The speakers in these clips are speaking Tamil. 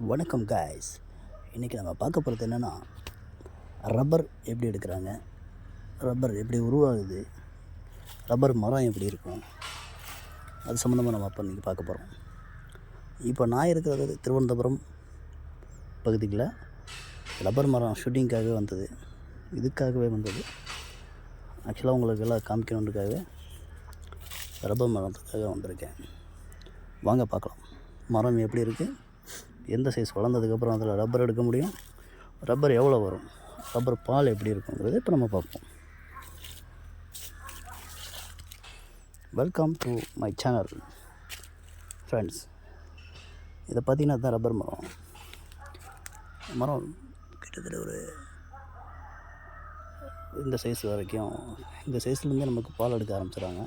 வணக்கம் காய்ஸ். இன்றைக்கி நம்ம பார்க்க போகிறது என்னென்னா, ரப்பர் எப்படி எடுக்கிறாங்க, ரப்பர் எப்படி உருவாகுது, ரப்பர் மரம் எப்படி இருக்கும், அது சம்மந்தமாக நம்ம அப்போ இன்றைக்கி பார்க்க போகிறோம். இப்போ நான் இருக்கிறது திருவனந்தபுரம் பகுதியில் ரப்பர் மரம் ஷூட்டிங்காகவே வந்தது. இதுக்காகவே வந்தது. ஆக்சுவலாக உங்களுக்கு எல்லாம் காமிக்கணுன்றதுக்காகவே ரப்பர் மரத்துக்காக வந்திருக்கேன். வாங்க பார்க்கலாம் மரம் எப்படி இருக்குது, எந்த சைஸ் வளர்ந்ததுக்கப்புறம் அதில் ரப்பர் எடுக்க முடியும், ரப்பர் எவ்வளோ வரும், ரப்பர் பால் எப்படி இருக்குங்கிறது இப்போ நம்ம பார்ப்போம். Welcome to my channel friends. இதை பார்த்தீங்கன்னா அதுதான் ரப்பர் மரம் கிட்டத்தட்ட ஒரு இந்த சைஸ் வரைக்கும், இந்த சைஸ்லேருந்தே நமக்கு பால் எடுக்க ஆரம்பிச்சிடுறாங்க.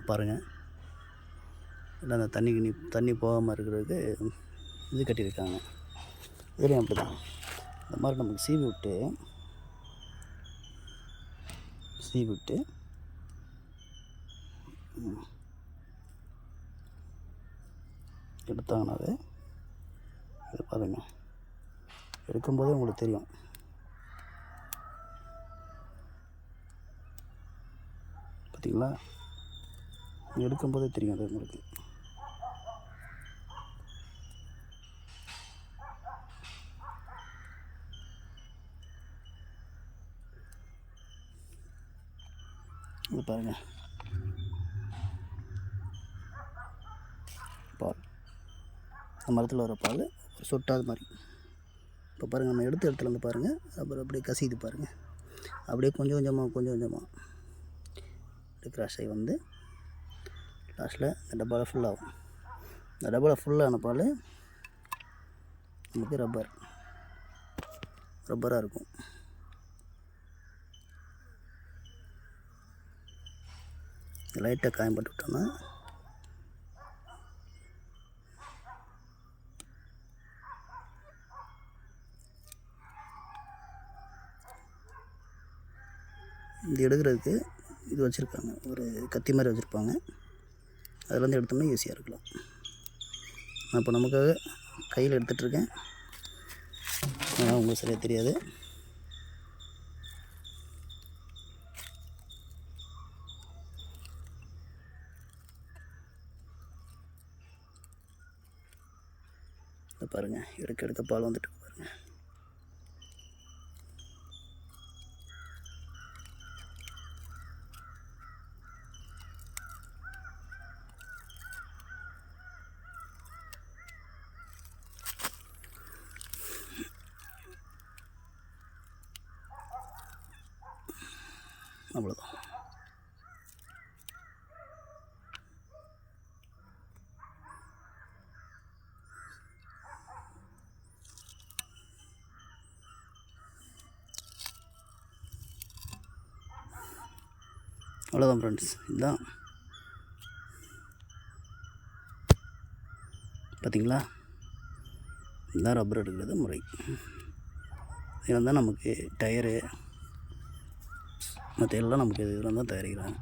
பாருங்கள், இல்லை அந்த தண்ணி போகாமல் இருக்கிறதுக்கு இது கட்டியிருக்காங்க. இதுலேயும் அப்படி தான். இந்த மாதிரி நமக்கு சீவி விட்டு எடுத்தாங்கனாவே இது பாருங்கள், எடுக்கும்போதே உங்களுக்கு தெரியும். பார்த்தீங்களா, எடுக்கும்போதே தெரியும் அது உங்களுக்கு. இது பாருங்கள், பால், இந்த மரத்தில் வர பால் சொட்டாத மாதிரி. இப்போ பாருங்கள், நம்ம எடுத்த இடத்துல வந்து பாருங்கள், அப்புறம் அப்படியே கசிது பாருங்கள். அப்படியே கொஞ்சம் கொஞ்சமாக அப்படியே கிராஷ் ஆகி வந்து லாஸ்ட்டில் இந்த டப்பாவில் ஃபுல்லாகும். இந்த டப்பாவில் ஃபுல்லான பால் நமக்கு ரப்பராக இருக்கும். லைட்டாக காயப்பட்டு விட்டோன்னா இது எடுக்கிறதுக்கு இது வச்சுருக்காங்க, ஒரு கத்தி மாதிரி வச்சுருப்பாங்க. அதில் வந்து எடுத்தோம்னா ஈஸியாக இருக்கலாம். நான் இப்போ நமக்காக கையில் எடுத்துகிட்ருக்கேன், ஆனால் உங்களுக்கு சரியாக தெரியாது. பாருங்கள், எடுக்க பால் வந்துட்டு பாருங்கள். அவ்வளோதான். அவ்வளோதான் ஃப்ரெண்ட்ஸ். இதுதான் பார்த்தீங்களா, இதுதான் ரப்பர் எடுக்கிறது முறை. இதில் தான் நமக்கு டயரு மற்ற எல்லாம் நமக்கு இதில் தான் தயாரிக்கிறாங்க.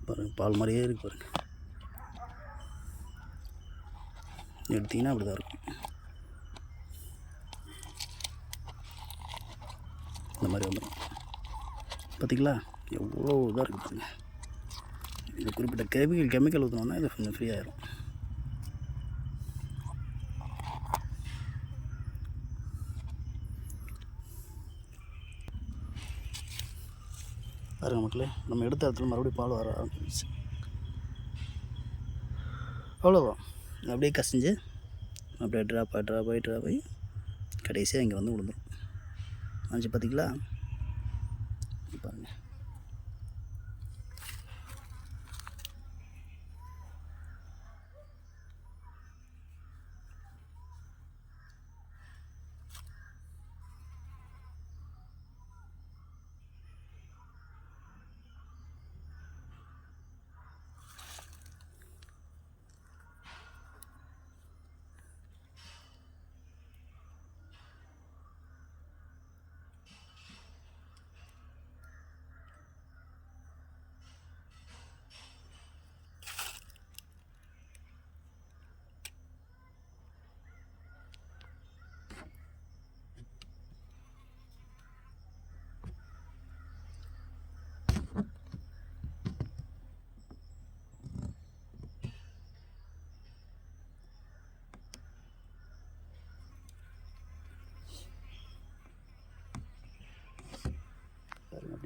பாருங்கள், பால் மாதிரியே இருக்கு பாருங்கள். எடுத்திங்கன்னா அப்படி தான் இருக்கும். இந்த மாதிரி வந்துடும். பார்த்திங்களா, எவ்வளோ இதாக இருக்குது பாருங்கள். இது குறிப்பிட்ட கெமிக்கல் ஊற்றினோன்னா இது கொஞ்சம் ஃப்ரீ ஆகிரும். பாருங்கள் மக்களே, நம்ம எடுத்த இடத்துல மறுபடியும் பால் வர ஆரம்பிச்சு. அவ்வளோதான். அப்படியே கசிஞ்சு அப்படியே ட்ராப் ஆகி கடைசியாக இங்கே வந்து விழுந்துடும். ஆச்சு பார்த்திங்களா, பாருங்கள்.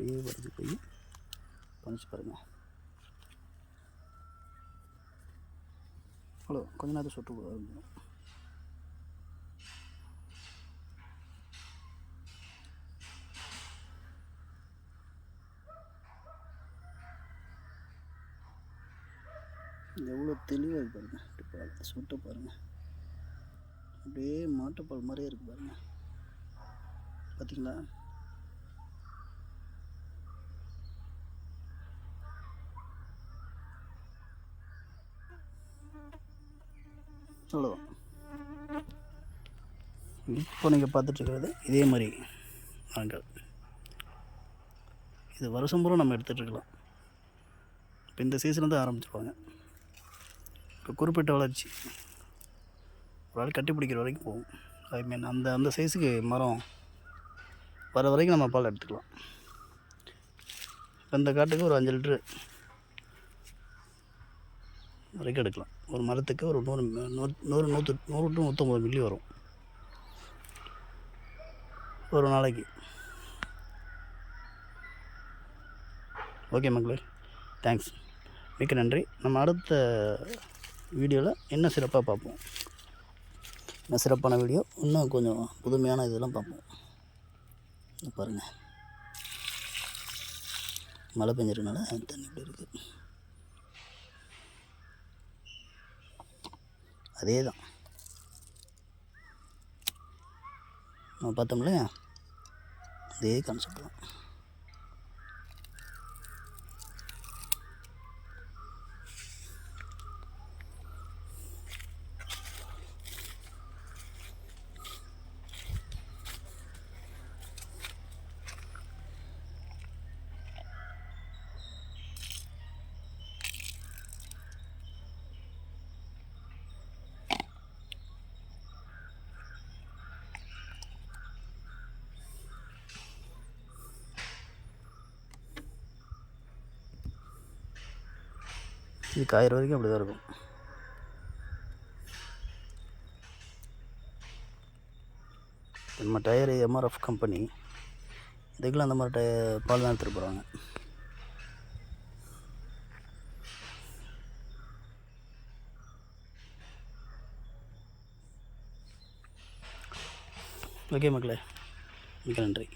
அப்படியே வடிஞ்சு போய் பண்ணிச்சு பாருங்கள். அவ்வளோ கொஞ்ச நேரத்தை சுட்டு வந்துடும். எவ்வளோ தெளிவாக இருக்குது பாருங்கள். இப்போ சுட்ட பாருங்கள், அப்படியே மாட்டுப்பால் மாதிரியே இருக்குது பாருங்கள். பார்த்தீங்களா? அவ்வளோதான். இப்போ நீங்கள் பார்த்துட்ருக்கிறது இதே மாதிரி மரங்கள். இது வருஷம் பூரா நம்ம எடுத்துகிட்ருக்கலாம். இப்போ இந்த சீசன் தான் ஆரம்பிச்சிருவாங்க. இப்போ குறிப்பிட்ட வளர்ச்சி ஒரு ஆள் கட்டி பிடிக்கிற வரைக்கும் போகும். ஐ மீன் அந்த சைஸுக்கு மரம் வர வரைக்கும் நம்ம பால் எடுத்துக்கலாம். இப்போ இந்த காட்டுக்கு ஒரு 5 லிட்ரு வரைக்கும் எடுக்கலாம். ஒரு மரத்துக்கு ஒரு 100 to 150 மில்லி வரும் ஒரு நாளைக்கு. ஓகே மக்களே, தேங்க்ஸ், மிக்க நன்றி. நம்ம அடுத்த வீடியோவில் இன்னும் சிறப்பாக பார்ப்போம். இன்னும் சிறப்பான வீடியோ, இன்னும் கொஞ்சம் புதுமையான இதெல்லாம் பார்ப்போம். பாருங்கள், மழை பெஞ்சதுனால தண்ணி இப்படி இருக்குது. அதே தான் நம்ம பார்த்தோம் இல்லையா, அதே கான்செப்ட் தான். இது காயிற வரைக்கும் அப்படி தான் இருக்கும். நம்ம டயர் MRF கம்பெனி, இதுக்கெல்லாம் அந்த மாதிரி பால் தான் எடுத்துகிட்டு போகிறாங்க. ஓகே மக்களே, மிக்க நன்றி.